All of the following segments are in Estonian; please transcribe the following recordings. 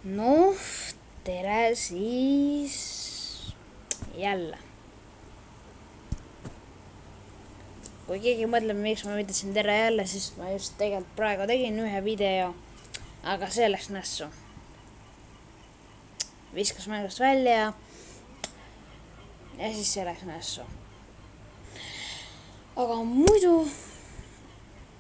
noh, tere siis jälle. kui keegi mõtleb, miks ma ütlesin tere jälle, siis ma just tegelikult praegu tegin ühe video, aga see läks nässu. Viskas mängust välja ja siis see läks nässu. aga muidu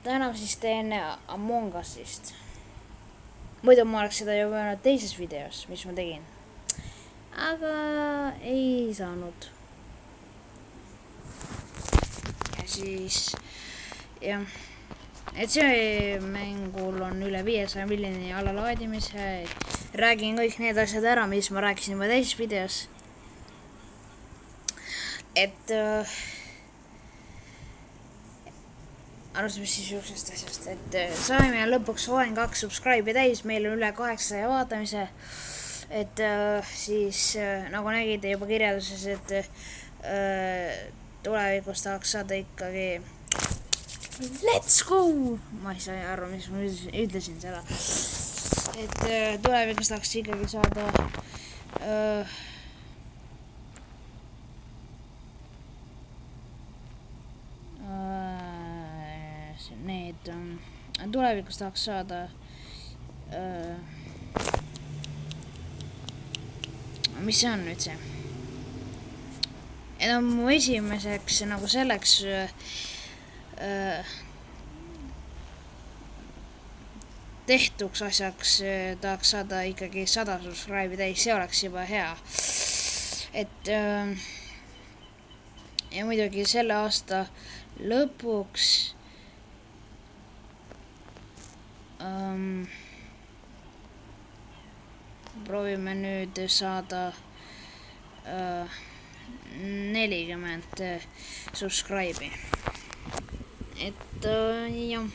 täna siis teen Among Usist. muidu ma oleks seda juba öelnud teises videos, mis ma tegin, aga ei saanud. ja siis jah, et see mängul on üle 500 miljoni allalaadimise. räägin kõik need asjad ära, mis ma rääkisin juba teises videos. et alustame siis siuksest asjast, et saime lõpuks ON2 subscribe'i täis, meil on üle 800 vaatamise. et siis nagu nägite juba kirjelduses, et tulevikus tahaks saada ikkagi let's go, ma ei saa aru, mis ma ütlesin seda, et tulevikus tahaks ikkagi saada need tulevikus tahaks saada mis see on nüüd see, et on mu esimeseks nagu selleks tehtuks asjaks tahaks saada ikkagi 100 subscribe'i täis, see oleks juba hea. et ja muidugi selle aasta lõpuks proovime nüüd saada 40 subscribe'i. et jah,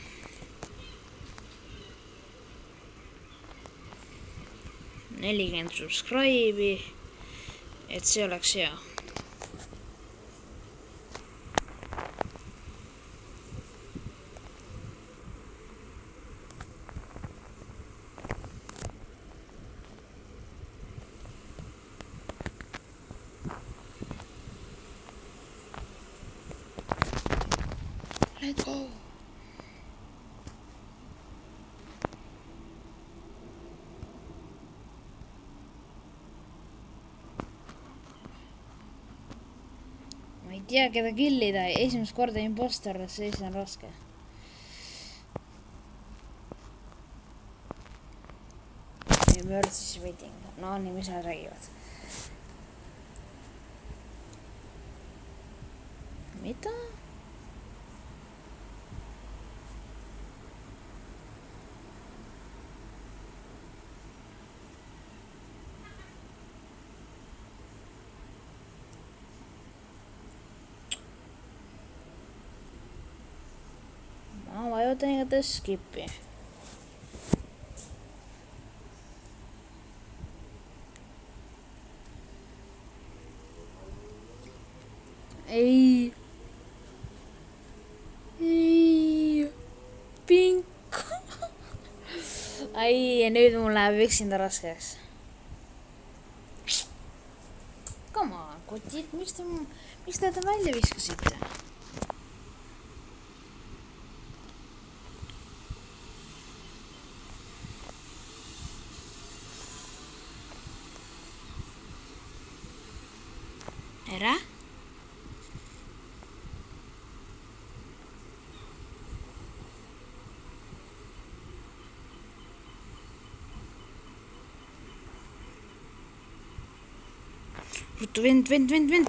nelikümmend subscribe'i, et see oleks hea. Let's go. ma ei tea, keda killida, esimest korda impostor, siis on raske. Emergency waiting, no nii, mis nad räägivad? mida? ma vajutan igatahes skip'i. ei, pink. ai, nüüd mul läheb üksinda raskeks. Come on, kotid, miks te ta välja viskasite? ära. ruttu, vend.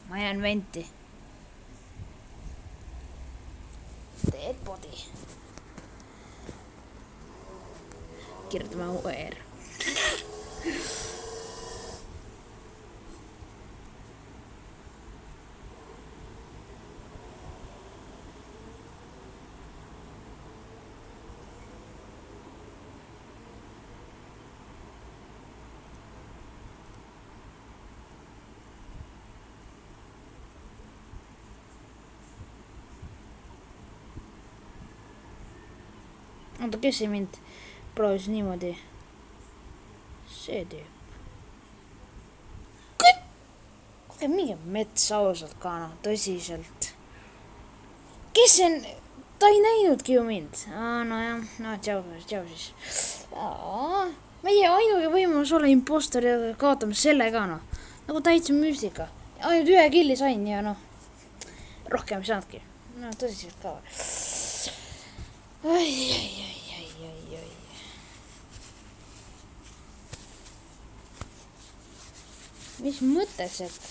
ma jään venti. Dead body. kirjutame UR. oota, kes see mind proovis niimoodi? See teeb. kuule, mingi mets ausalt ka, noh, tõsiselt. Kes see on? Ta ei näinudki ju mind. Nojah, no tšau siis. Meie ainuke võimalus olla impostor ja kaotame selle ka, noh. Nagu täitsa müstika. Ainult ühe killi sain ja noh, rohkem ei saanudki. No tõsiselt ka. Ai. Mis mõttes, et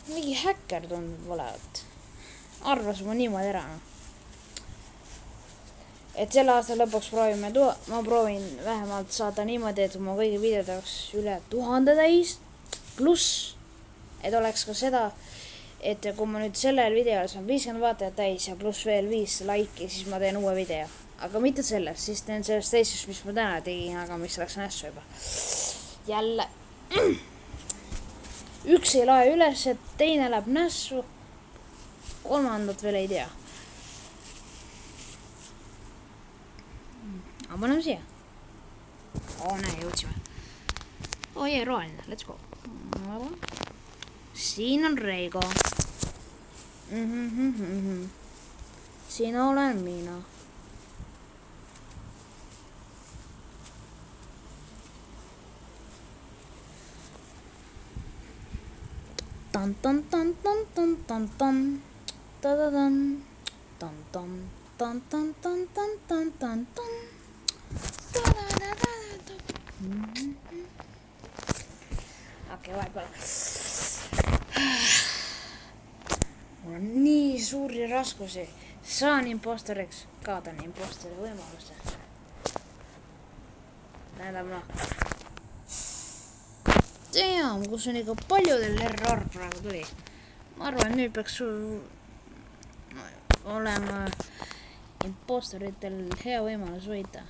mingi häkker tundub olevat. Arvas ma niimoodi ära, noh. Et selle aasta lõpuks proovime ma proovin vähemalt saada niimoodi, et ma kõigi videod oleks üle 1000 täis, pluss, et oleks ka seda, et kui ma nüüd sellel videol saan 50 vaatajat täis ja pluss veel 5 laiki, siis ma teen uue video. Aga mitte sellest, siis teen sellest teisest, mis ma täna tegin, aga mis läks nässu juba. Jälle. Üks ei lae üles, et teine läheb nässu. Kolmandat veel ei tea. Aga paneme siia. Näe, jõudsime. Jee, roheline, let's go. Siin on Reigo. Siin olen mina. Tan. Okei, vahepeal. Mul on nii suuri raskusi. Saan impostoriks, kaotan impostori võimaluse. Tähendab, noh. Team, kus on ikka paljudel error praegu tuli. Ma arvan, nüüd peaks olema impostoritel hea võimalus võita.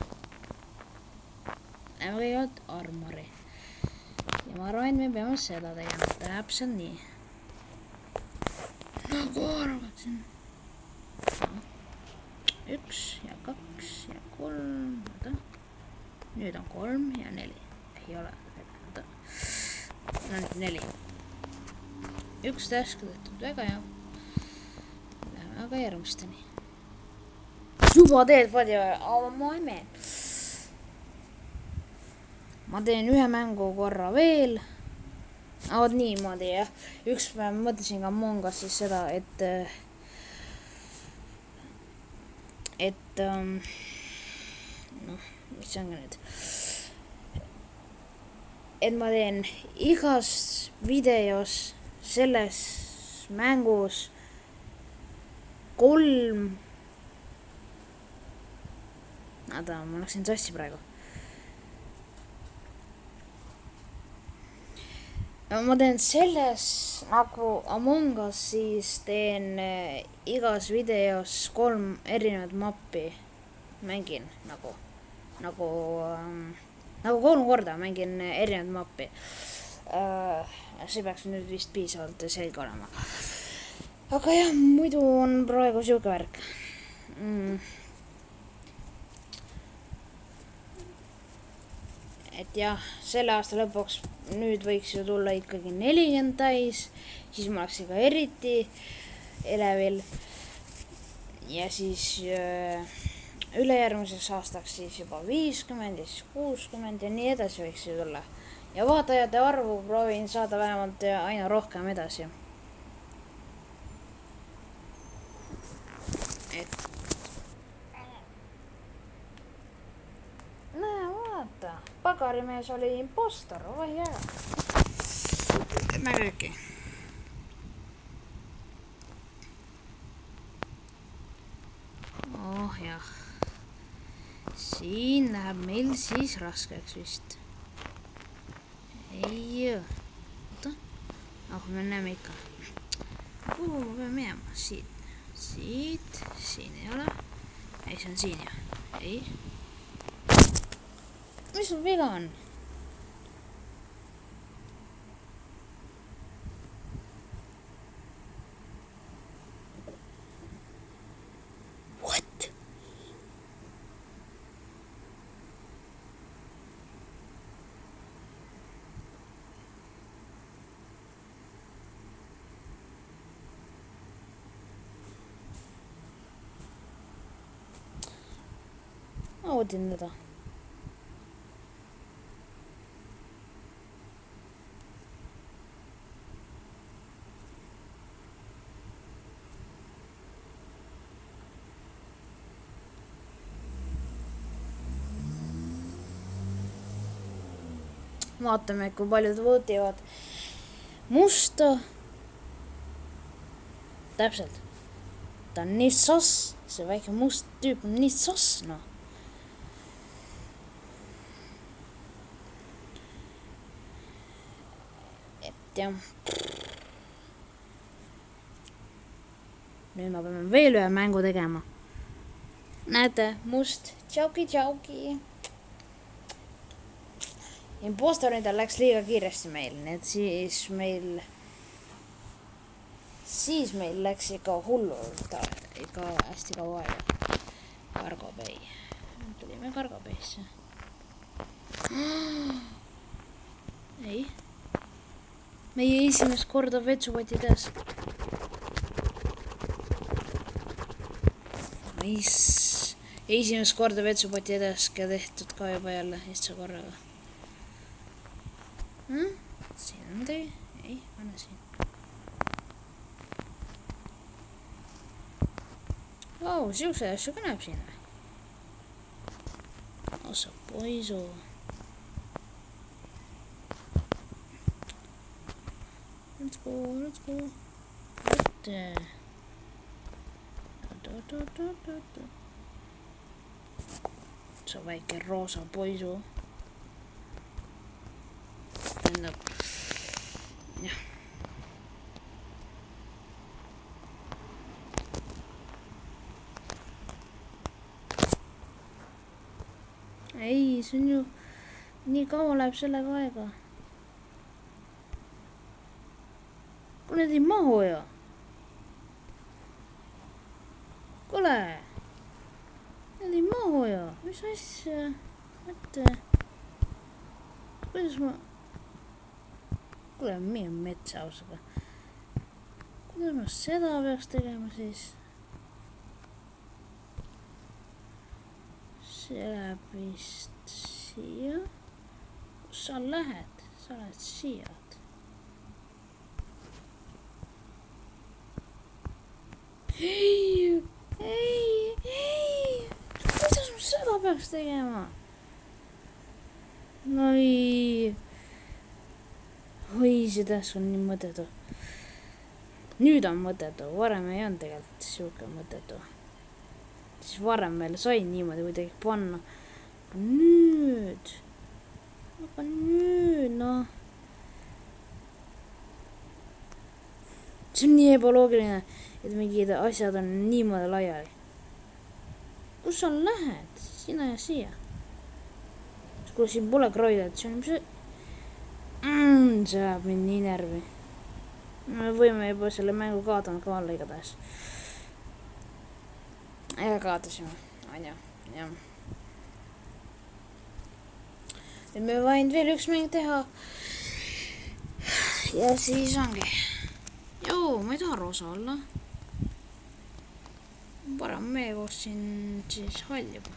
Näeme kõigepealt armori. Ja ma arvan, et me peame seda tegema. Täpselt nii. Nagu arvasin. 1 ja 2 ja 3. Nüüd on 3 ja 4. Ei ole. No nüüd 4. Üks task tehtud. Väga hea. Läheme aga järgmisteni. Juba teed palju. Aga ma ei meen. Ma teen ühe mängu korra veel. Aga niimoodi, jah. Üks päev mõtlesin ka Among Us siis seda, et noh, mis on ka nüüd? Et ma teen igas videos selles mängus 3. Oota, ma läksin sassi praegu. Ma teen selles nagu Among Us, siis teen igas videos 3 erinevat mappi. Mängin nagu 3 korda mängin erinevat mappi. See peaks nüüd vist piisavalt selge olema. Aga jah, muidu on praegu siuke värk. Et jah, selle aasta lõpuks nüüd võiks ju tulla ikkagi 40 täis, siis ma oleks ikka eriti elevil. Ja siis ülejärgmiseks aastaks siis juba 50 ja siis 60 ja nii edasi võiks ju tulla. Ja vaatajate arvu proovin saada vähemalt aina rohkem edasi. Et vaata, pagarimees oli impostor, oi hea. Teeme kõiki. Oh jah. Siin läheb meil siis raskeks vist. Ei. Oota. Me näeme ikka. Kuhu ma pean minema? Siit. Siit. Siin ei ole. Ei, see on siin jah. Ei. Mis sul viga on? What? naudin teda. Vaatame, kui paljud võtivad musta. Täpselt. Ta on nii sass. See väike must tüüp on nii sass, noh. Et jah. Nüüd ma peame veel ühe mängu tegema. Näete, must. Tšauki. Impostorida läks liiga kiiresti meil, nii et siis meil läks ikka hullult, ikka hästi kaua aega. Cargo Bay. Tulime Cargo Bay'sse. Ei. Meie esimest korda vetsupotides. Esimest korda vetsupotides ka tehtud ka juba jälle lihtsa korraga. Siin on tei. Ei, anna siin. Siukse asju ka näeb siin. Osa poisu. Let's go. See on väike roosa poisu. Jah. Ei, see on ju nii kaua läheb sellega aega. Kuule, need ei mahu ju. Kuule. Need ei mahu ju. Mis asja? Mõtte. Kuidas ma... Kuule, meie metsa ausega. Kuidas ma seda peaks tegema siis? See läheb vist siia. Kus sa lähed? Sa lähed siia. Ei. Kuidas ma seda peaks tegema? Oi, see tähs on nii mõttetu. Nüüd on mõttetu, varem ei olnud tegelikult siuke mõttetu. Siis varem meil sai niimoodi kuidagi panna. Aga nüüd, noh. See on nii ebaloogiline, et mingid asjad on niimoodi laiali. Kus sa lähed? Sina ja siia. Kui siin pole kroidet, see on see... see ajab mind nii närvi. Me võime juba selle mängu kaotama ka olla igatahes. Ja kaotasime. On ju. Jah. Nüüd me võin veel üks mäng teha. Ja siis ongi. Joo, ma ei taha roosa olla. Parem meie koos siin siis hall juba.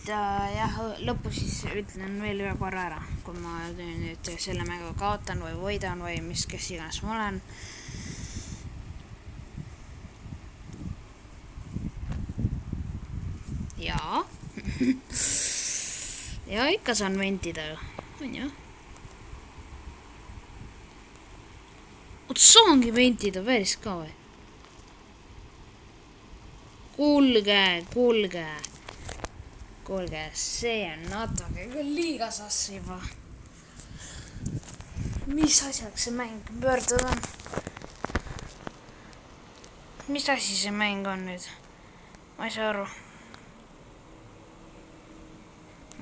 Jah, lõpus siis ütlen veel ühe korra ära, kui ma nüüd selle mängu kaotan või võidan või mis kes iganes ma olen. Jaa. Ja ikka saan ventida ju. On ju. Oot, saangi ventida päris ka või? Kuulge. Kuulge, see on natuke küll liiga sass juba. Mis asjaks see mäng pöördud on? Mis asi see mäng on nüüd? Ma ei saa aru.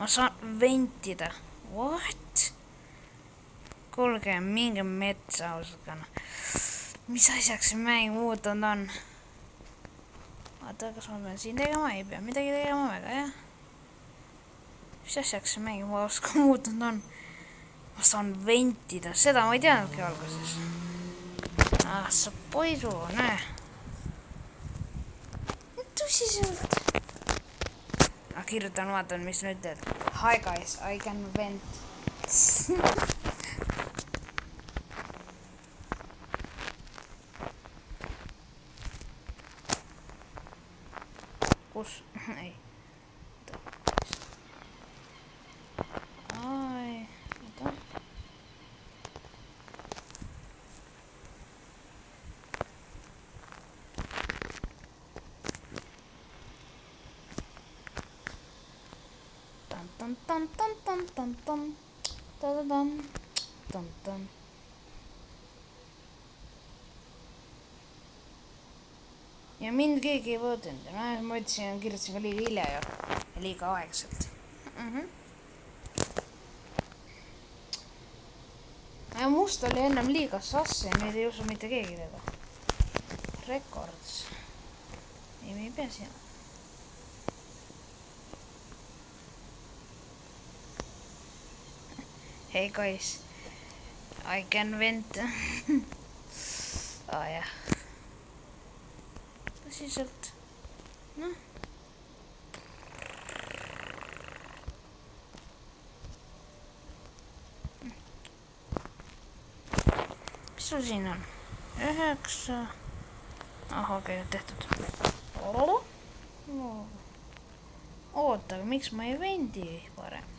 Ma saan ventida. What? kuulge, minge metsa ausalt. Mis asjaks see mäng muutunud on? Vaata, kas ma pean siin tegema? Ei pea midagi tegema väga, jah. Mis asjaks see mäng muutunud on? Ma saan ventida, seda ma ei teadnudki alguses. Sa poisu, näe. Tõsiselt. Kirjutan, vaatan, mis nüüd teed. Hi guys, I can vent. Kus? Ei. Ai, oota. Tam. Ja mind keegi ei võõdinud. Ma ütlesin, kirjutasin ka liiga hilja ja liiga aegselt. Ja must oli ennem liiga sassi ja nüüd ei usu mitte keegi teda. Records. Ei, me ei pea siia. Hey guys, I can vent. Jah. Tõsiselt. Noh. Mis sul siin on? 9. Okei, tehtud. Oota, aga miks ma ei vendi parem?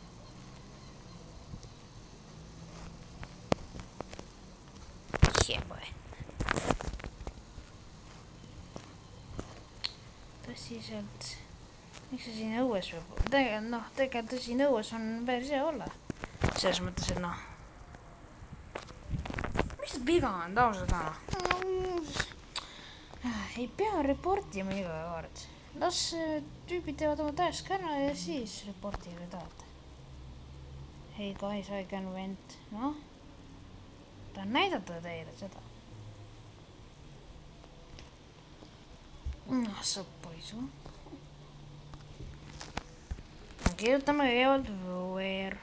Tõsiselt, miks see siin õues peab? Tegelikult siin õues on päris hea olla. Selles mõttes, et mis see viga on tausad ei pea reportima iga kord. Las tüübid teevad oma task ära ja siis reportiga tahate. Hey guys, I can vent. Tahan näidata teile seda. Sa poisu. Kirjutame kõigepealt where.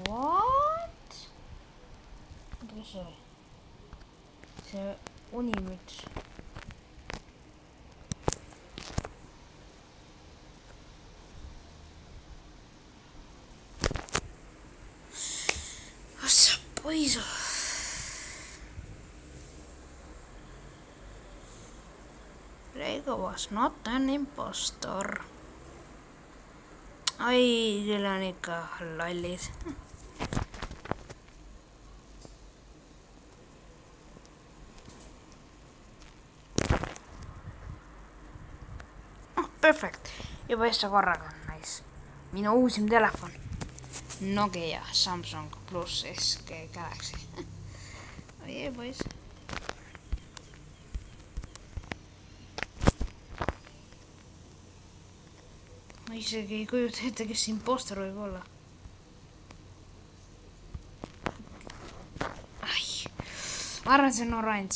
What? Mis see oli? See unimüts. Sa poisu. Reigo was not an impostor. Ai, küll on ikka lallid. Perfect. Juba eest korraga. Nice. Minu uusim telefon. Nokia Samsung Plus SG Galaxy. Oye, pois. Ma isegi ei kujuta ette, kes impostor võib olla. Ma arvan, see on oranž.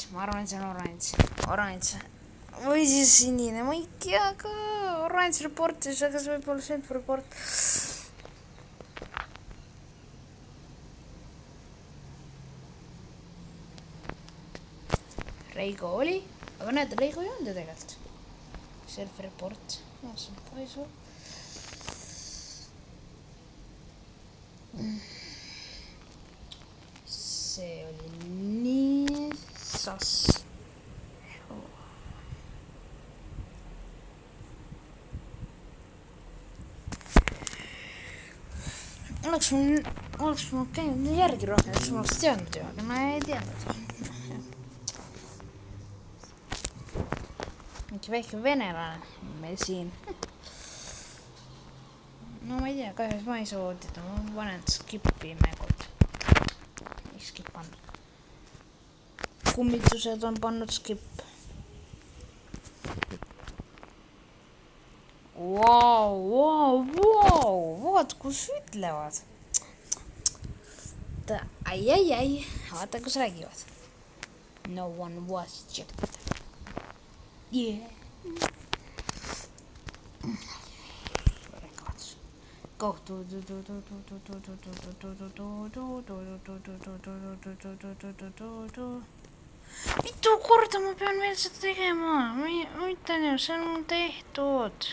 Või siis sinine, ma ei tea ka. Oranž reportis, aga see võib olla self-report. Reigo oli, aga näed, Reigo ei olnud ju tegelikult. Self-report. See on poisu. See oli nii sass. Oleks mul käinud järgi rohkem, siis ma oleks teadnud ju, aga ma ei teadnud. Mingi väike venelane meil siin. No ma ei tea. tea, kahjuks ma ei saa oodata, ma panen skip'i mängud. Ei skip on. Kummitused on pannud skip. Wow, vaat kus ütlevad. Ai, vaata kus räägivad. No one was checked. Yeah. Go. Mitu korda ma pean veel seda tegema? Ma ütlen ju, see on tehtud.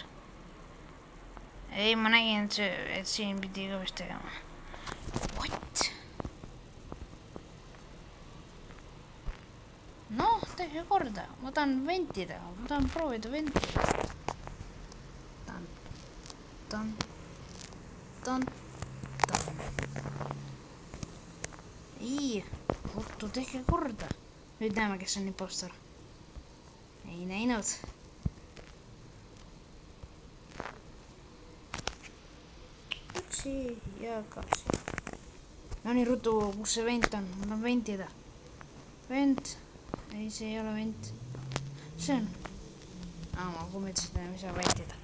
Ei, ma nägin, et siin pidi ka vist tegema. What? Noh, tehke korda. Ma tahan ventida. Ma tahan proovida ventida. Tan. Ei, ruttu tehke korda. Nüüd näeme, kes on impostor. Ei näinud. Üksi ja kaksi. No nii, rutu, kus see vent on? Ma tahan ventida. Vent. Ei, see ei ole vent. See on. Ma kummitasin, et ei saa ventida.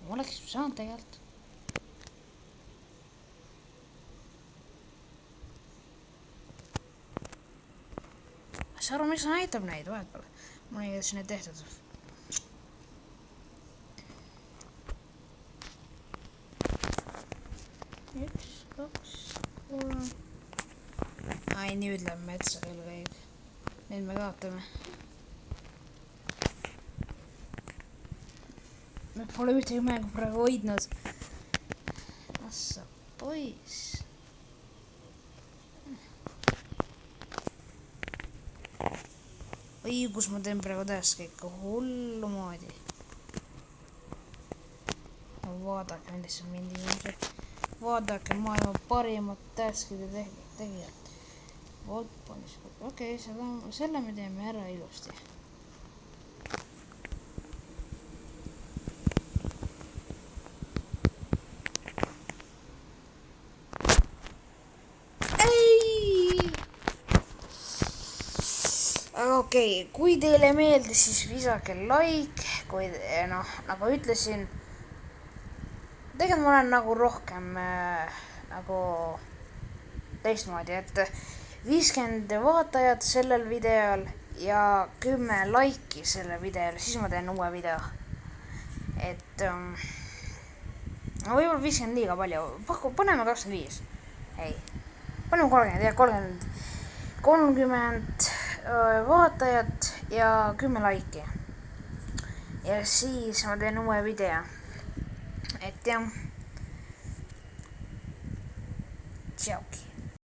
Oleks saanud tegelikult. Ma ei saa aru, miks sa näitab neid vahepeal. Mul ei sinna tehtud. Üks, kaks, kolm. Ai, nüüd läheb metsa küll kõik. Nüüd me kaotame. Me pole ühtegi mängu praegu hoidnud. Assa poiss. Või kus ma teen praegu täiesti ikka hullu moodi. Vaadake, millised on mind inimesed. Vaadake maailma parimat täieskide tegijat. Okei, selle me teeme ära ilusti. Okei, kui teile meeldis, siis visake like, kui nagu ütlesin, tegelikult ma olen nagu rohkem nagu teistmoodi, et 50 vaatajat sellel videol ja 10 like'i sellel videol, siis ma teen uue video. Et võib-olla 50 liiga palju, paneme 25, ei, paneme 30, 30 vaatajat ja 10 like'i. Ja siis ma teen uue video. Et jah. Tšauki.